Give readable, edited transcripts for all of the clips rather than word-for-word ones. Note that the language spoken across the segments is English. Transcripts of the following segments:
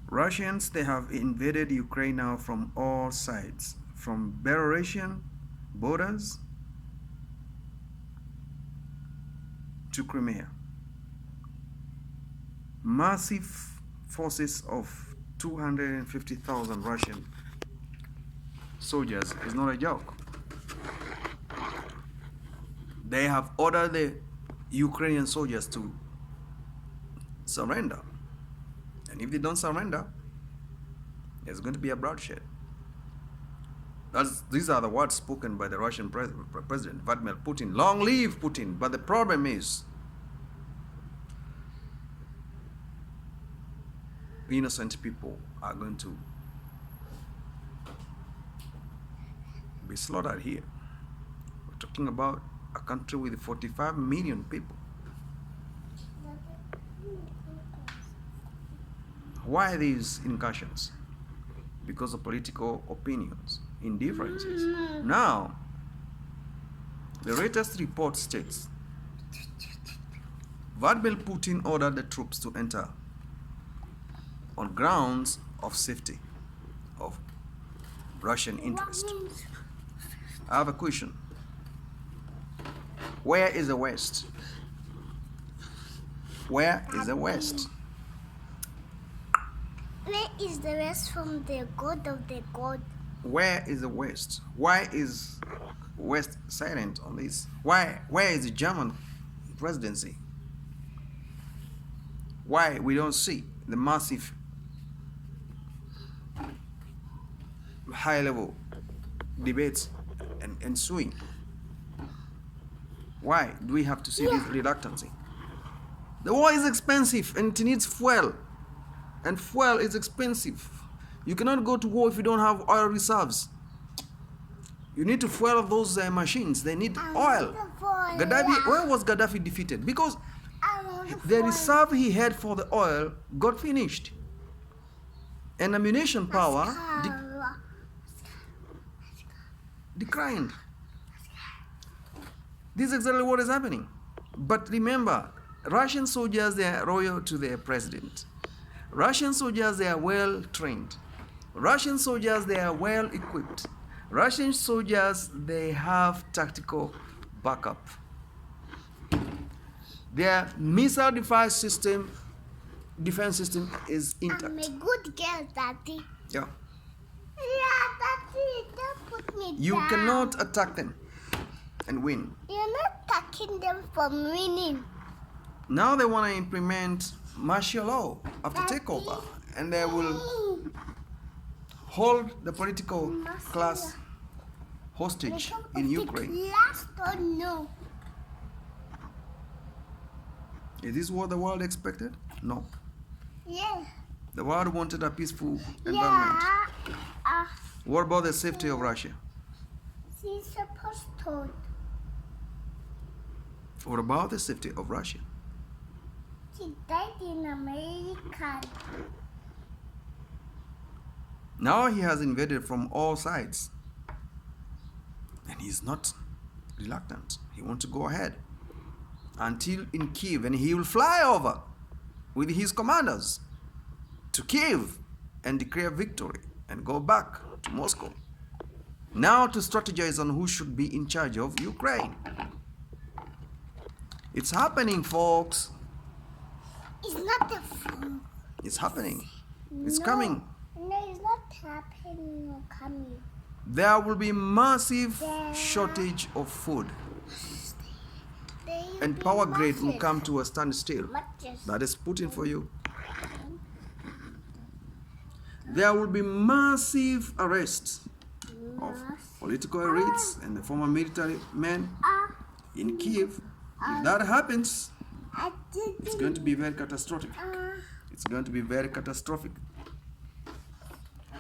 Russians, they have invaded Ukraine now from all sides, from Belarusian borders to Crimea. Massive forces of 250,000 Russian soldiers is not a joke. They have ordered the Ukrainian soldiers to surrender. And if they don't surrender, there's going to be a bloodshed. These are the words spoken by the Russian President Vladimir Putin. Long live Putin. But the problem is, innocent people are going to be slaughtered here. We're talking about a country with 45 million people. Why these incursions? Because of political opinions, indifferences. Now, the latest report states Vladimir Putin ordered the troops to enter on grounds of safety, of Russian interest. I have a question. Where is the West? Where is the West? Where is the West from the God of the God? Where is the West? Why is West silent on this? Where is the German presidency? Why we don't see the massive high-level debates and ensuing? Why do we have to see this reluctancy? The war is expensive and it needs fuel. And fuel is expensive. You cannot go to war if you don't have oil reserves. You need to fuel those machines. They need oil. Gaddafi, where was Gaddafi defeated? Because the reserve he had for the oil got finished. And ammunition power declined. This is exactly what is happening. But remember, Russian soldiers, they are loyal to their president. Russian soldiers, they are well trained. Russian soldiers, they are well equipped. Russian soldiers, they have tactical backup. Their missile defense system is intact. I'm a good girl, Daddy. Yeah. Yeah, Daddy, don't put me You down. cannot attack them and win. You're not attacking them from winning. Now they want to implement martial law after takeover, and they will hold the political class hostage in Ukraine. Last or no? Is this what the world expected? No. Yeah. The world wanted a peaceful environment. Yeah. What about the safety of Russia? She's supposed to. What about the safety of Russia? She died in America. Now he has invaded from all sides. And he's not reluctant. He wants to go ahead until in Kiev, and he will fly over with his commanders to Kiev and declare victory and go back to Moscow. Now to strategize on who should be in charge of Ukraine. It's happening, folks. It's not the phone. It's happening. It's coming. No, it's not happening or coming. There will be massive shortage of food, and power grid will come to a standstill. That is Putin for you. There will be massive arrests of political elites and the former military men in Kiev. If that happens, it's going to be very catastrophic. It's going to be very catastrophic.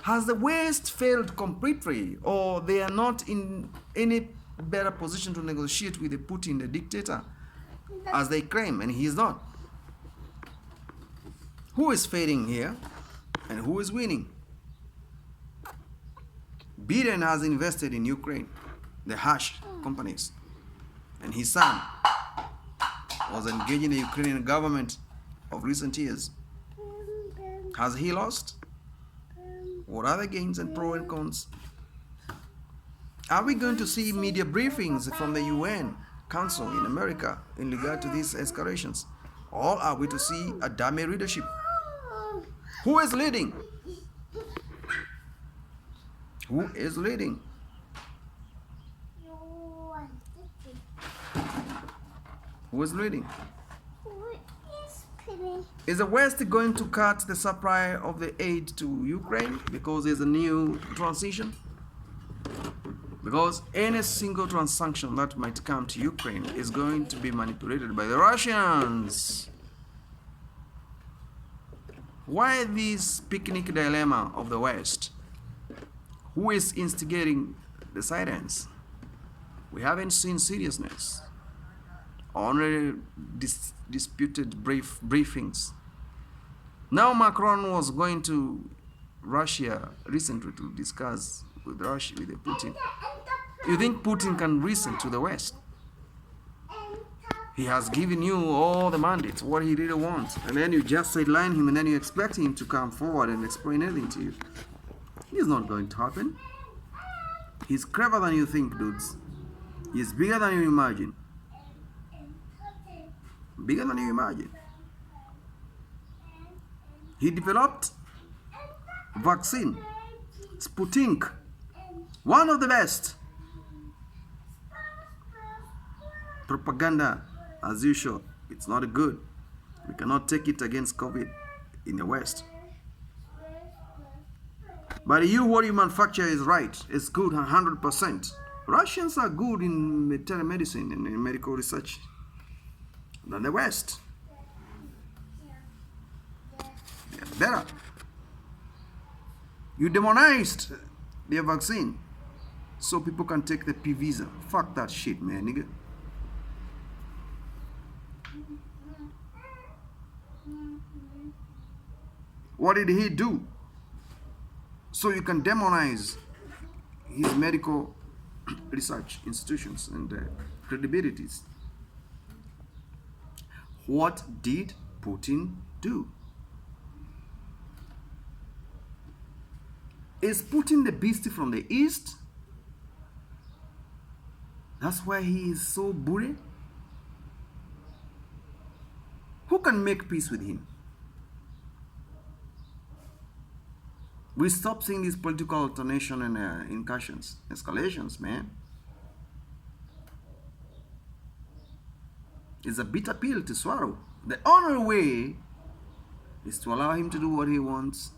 Has the West failed completely, or they are not in any better position to negotiate with the Putin, the dictator, as they claim, and he is not? Who is failing here, and who is winning? Biden has invested in Ukraine, the Hush companies, and his son was engaging the Ukrainian government of recent years. Has he lost? What are the gains and pros and cons? Are we going to see media briefings from the UN Council in America in regard to these escalations? Or are we to see a dummy leadership? Who is leading? Who is leading? Who is leading? Is the West going to cut the supply of the aid to Ukraine because there's a new transition? Because any single transaction that might come to Ukraine is going to be manipulated by the Russians. Why this picnic dilemma of the West? Who is instigating the silence? We haven't seen seriousness. Only disputed briefings. Now Macron was going to Russia recently to discuss with Putin. You think Putin can listen to the West? He has given you all the mandates, what he really wants, and then you just sideline him and then you expect him to come forward and explain anything to you. It's not going to happen. He's clever than you think, dudes. He's bigger than you imagine. Bigger than you imagine. He developed vaccine, Sputnik, one of the best. Propaganda, as usual, it's not good. We cannot take it against COVID in the West. But what you manufacture is right. It's good 100%. Russians are good in telemedicine and in medical research than the West. They're better. You demonized their vaccine so people can take the P visa. Fuck that shit, man, nigga. What did he do? So you can demonize his medical research institutions and credibilities. What did Putin do? Is Putin the beast from the East? That's why he is so bully? Who can make peace with him? We stop seeing these political alternation and incursions, escalations, man. It's a bitter pill to swallow. The only way is to allow him to do what he wants.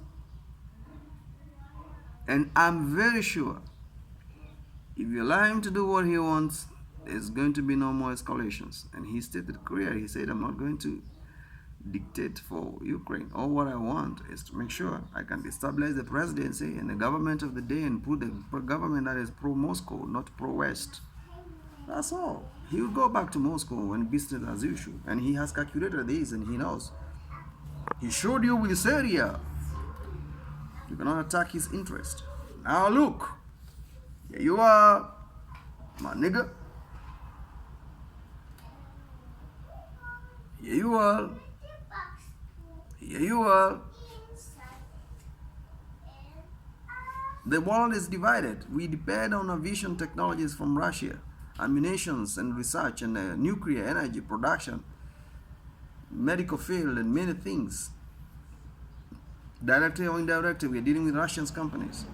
And I'm very sure if you allow him to do what he wants, there's going to be no more escalations. And he stated clearly, he said, I'm not going to dictate for Ukraine. All what I want is to make sure I can destabilize the presidency and the government of the day and put the government that is pro-Moscow, not pro-West. That's all. He will go back to Moscow and business as usual. And he has calculated this and he knows. He showed you with Syria. You cannot attack his interest. Now look. Here you are, my nigga. Here you are. Here you are. The world is divided. We depend on aviation technologies from Russia, ammunitions and research and nuclear energy production, medical field and many things. Directly or indirectly, we are dealing with Russian companies.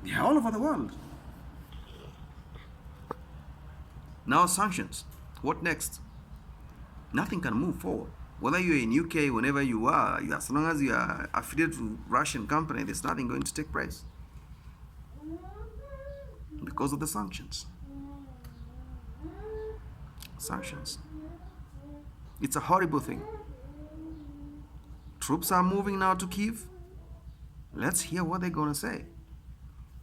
They are all over the world. Now sanctions. What next? Nothing can move forward. Whether you're in UK, whenever you are, as long as you are affiliated to Russian company, there's nothing going to take place because of the sanctions. Sanctions. It's a horrible thing. Troops are moving now to Kyiv. Let's hear what they're going to say.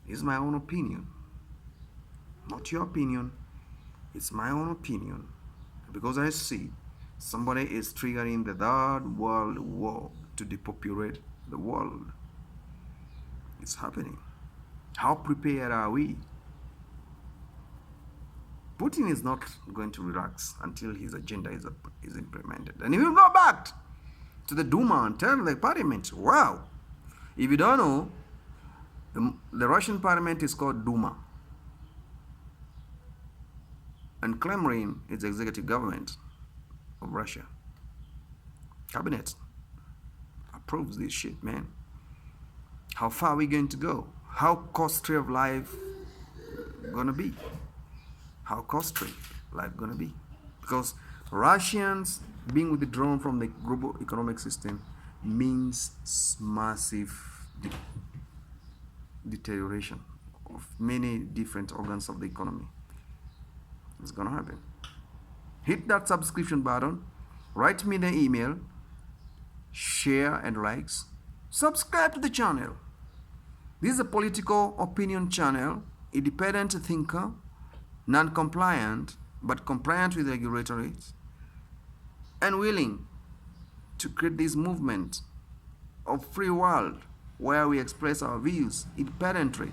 This is my own opinion. Not your opinion. It's my own opinion. Because I see somebody is triggering the Third World War to depopulate the world. It's happening. How prepared are we? Putin is not going to relax until his agenda is implemented. And he will go back to the Duma and tell the parliament. Wow. If you don't know, the Russian parliament is called Duma. And Kremlin is the executive government of Russia. Cabinet approves this shit, man. How far are we going to go? How costly of life gonna be? How costly life gonna be? Because Russians being withdrawn from the global economic system means massive deterioration of many different organs of the economy. It's gonna happen. Hit that subscription button, write me the email, share and likes, subscribe to the channel. This is a political opinion channel, independent thinker, non-compliant, but compliant with regulatories, and willing to create this movement of free world where we express our views independently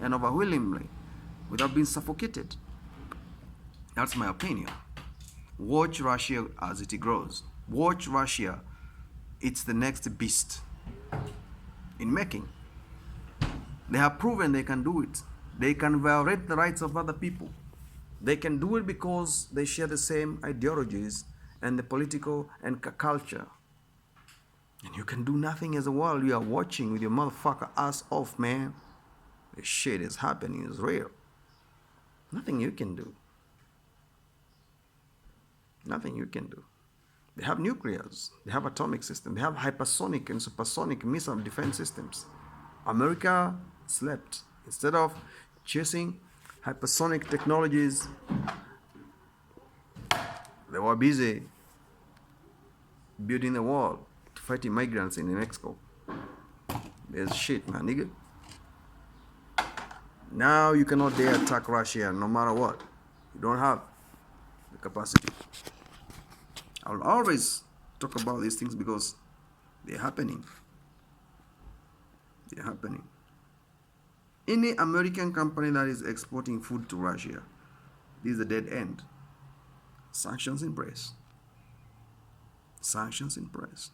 and overwhelmingly without being suffocated. That's my opinion. Watch Russia as it grows. Watch Russia. It's the next beast in making. They have proven they can do it. They can violate the rights of other people. They can do it because they share the same ideologies and the political and culture. And you can do nothing as a world. You are watching with your motherfucker ass off, man. This shit is happening. It's real. Nothing you can do. Nothing you can do. They have nuclears. They have atomic systems. They have hypersonic and supersonic missile defense systems. America slept. Instead of chasing hypersonic technologies, they were busy building a wall to fight immigrants in Mexico. There's shit, man, nigga. Now you cannot dare attack Russia no matter what. You don't have the capacity. I'll always talk about these things because they're happening. They're happening. Any American company that is exporting food to Russia, this is a dead end. Sanctions in place. Sanctions in place.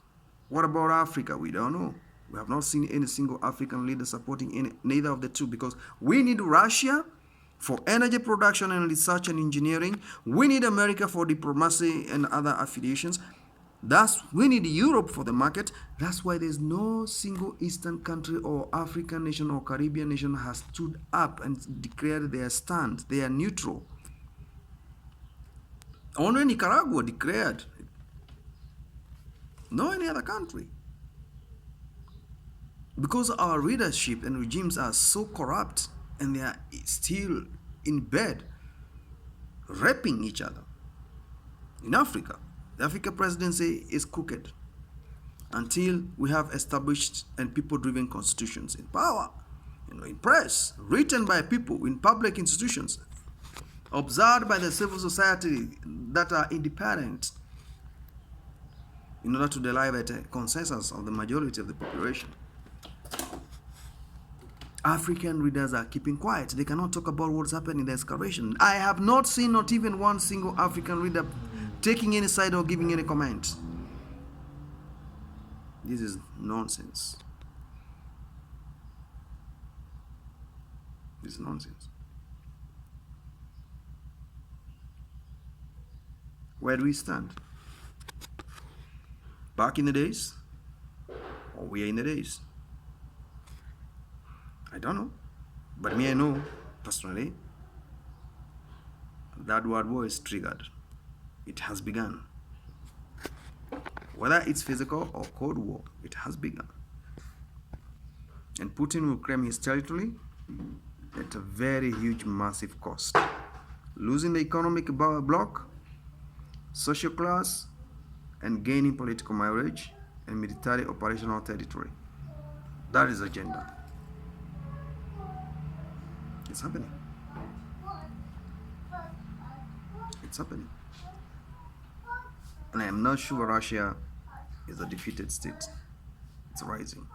What about Africa? We don't know. We have not seen any single African leader supporting neither of the two, because we need Russia for energy production and research and engineering. We need America for diplomacy and other affiliations. We need Europe for the market. That's why there's no single Eastern country or African nation or Caribbean nation has stood up and declared their stand. They are neutral. Only Nicaragua declared. No any other country. Because our leadership and regimes are so corrupt and they are still in bed raping each other. In Africa, the Africa presidency is crooked until we have established and people-driven constitutions in power, in press, written by people, in public institutions, observed by the civil society that are independent in order to deliver a consensus of the majority of the population. African leaders are keeping quiet. They cannot talk about what's happening in the escalation. I have not seen not even one single African leader taking any side or giving any comment. This is nonsense. This is nonsense. Where do we stand? Back in the days? Or we are in the days? I don't know. But me, I know, personally, that world war is triggered. It has begun. Whether it's physical or Cold War, it has begun. And Putin will claim his territory at a very huge, massive cost. Losing the economic bloc, social class, and gaining political mileage and military operational territory. That is agenda. It's happening. It's happening. And I am not sure Russia is a defeated state. It's rising.